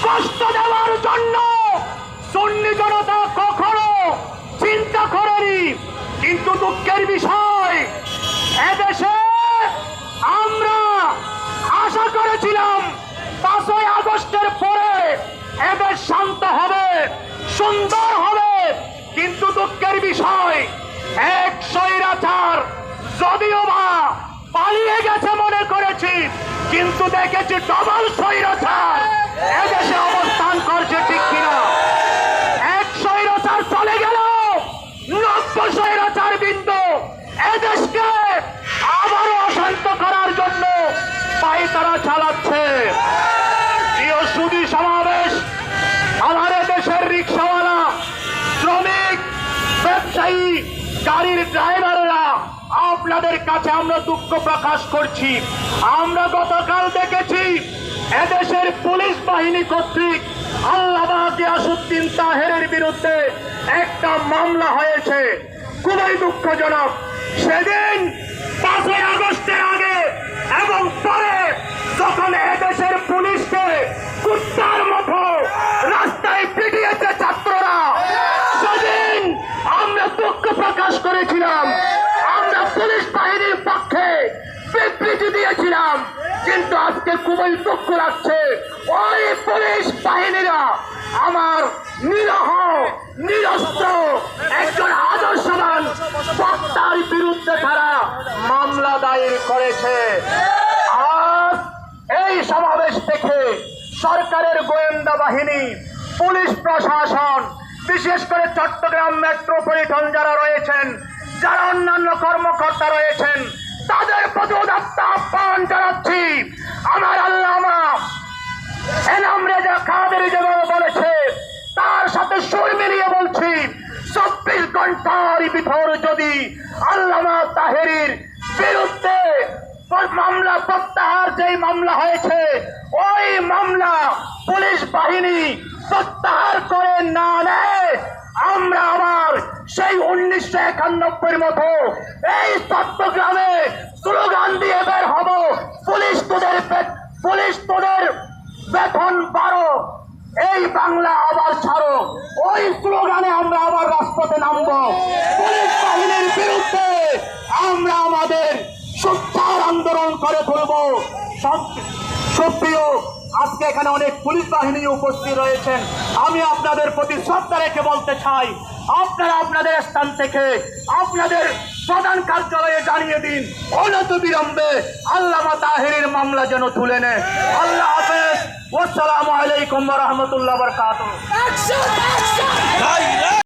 কষ্ট দেওয়ার জন্য সুন্নি জনতা কখনো চিন্তা করেনি। কিন্তু দুঃখের বিষয়, এদেশে আমরা আশা করেছিলাম 5ই আগস্টের পরে এদেশ শান্ত হবে, সুন্দর হবে। কিন্তু দুঃখের বিষয়, এক স্বৈরাচার যদিও বা পালিয়ে গেছে মনে করেছি, কিন্তু দেখেছি ডবল স্বৈরাচার এদেশে অবস্থান করছে, ঠিক কিনা? এক স্বৈরাচার চলে গেল, 90 স্বৈরাচার বিন্দু এদেশকে আবারও অশান্ত করার জন্য পায়তারা চালাচ্ছে। প্রিয় সুধী সমাবেশ, আমার দেশের রিক্সাওয়ালা, শ্রমিক, ব্যবসায়ী, গাড়ির ড্রাইভাররা, আপনাদের কাছে আমরা দুঃখ প্রকাশ করছি। আমরা গতকাল দেখেছি এদেশের পুলিশ বাহিনী কর্তৃক আল্লামা গিয়াসউদ্দিন তাহেরের বিরুদ্ধে একটা মামলা হয়েছে। খুবই দুঃখজনক। সেদিন 5ই আগস্টের আগে এবং পরে যখন এদেশের পুলিশকে কুত্তার মতো রাস্তায় পিটিয়েছে ছাত্ররা, সেদিন আমরা দুঃখ প্রকাশ করেছিলাম। আমরা পুলিশ বাহিনীর পক্ষে বিবৃতি দিয়েছিলাম। কিন্তু আজকে খুবই দুঃখ লাগছে, ওই পুলিশ বাহিনীরা আমার নিরহ নিরস্ত্র একজন আদর্শবান বক্তার বিরুদ্ধে তারা মামলা দায়ের করেছে। আজ এই সমাবেশ থেকে সরকারের গোয়েন্দা বাহিনী, পুলিশ প্রশাসন, বিশেষ করে চট্টগ্রাম মেট্রোপলিটন যারা রয়েছেন, যারা অন্যান্য কর্মকর্তা রয়েছেন, তাদের প্রতি উদাত্ত আহ্বান জানাচ্ছি। আমার আল্লামা এনাম রেজা কাদেরী যেভাবে বলেছে, তার সাথে সুর মিলিয়ে বলছি, 24 ঘন্টার ভিতর যদি আল্লামা তাহেরীর বিরুদ্ধে মামলা প্রত্যাহার, যেই মামলা হয়েছে ওই মামলা পুলিশ বাহিনী প্রত্যাহার করে না নেয়, আমরা আবার সেই 1991 মতো এই চট্টগ্রামে স্লোগান দিয়ে বের হব, পুলিশ তোদের বেতন বাড়ো, এই বাংলা আবার ছাড়ো। ওই স্লোগানে আমরা আবার রাজপথে নামবো। পুলিশ বাহিনীর বিরুদ্ধে আমরা আমাদের সোচ্চার আন্দোলন করে তুলবো। সুপ্রিয়, আজকে এখানে অনেক পুলিশ বাহিনী উপস্থিত রয়েছেন। আমি আপনাদের প্রতি শ্রদ্ধা রেখে বলতে চাই, আপনারা আপনাদের স্থান থেকে আপনাদের প্রধান কার্যালয়ে জানিয়ে দিন, অনতিবিলম্বে আল্লামা তাহেরীর মামলা যেন তুলে নেয়। আল্লাহ হাফেজ। আসসালামু আলাইকুম ওয়া রাহমাতুল্লাহি ওয়া বারাকাতুহু।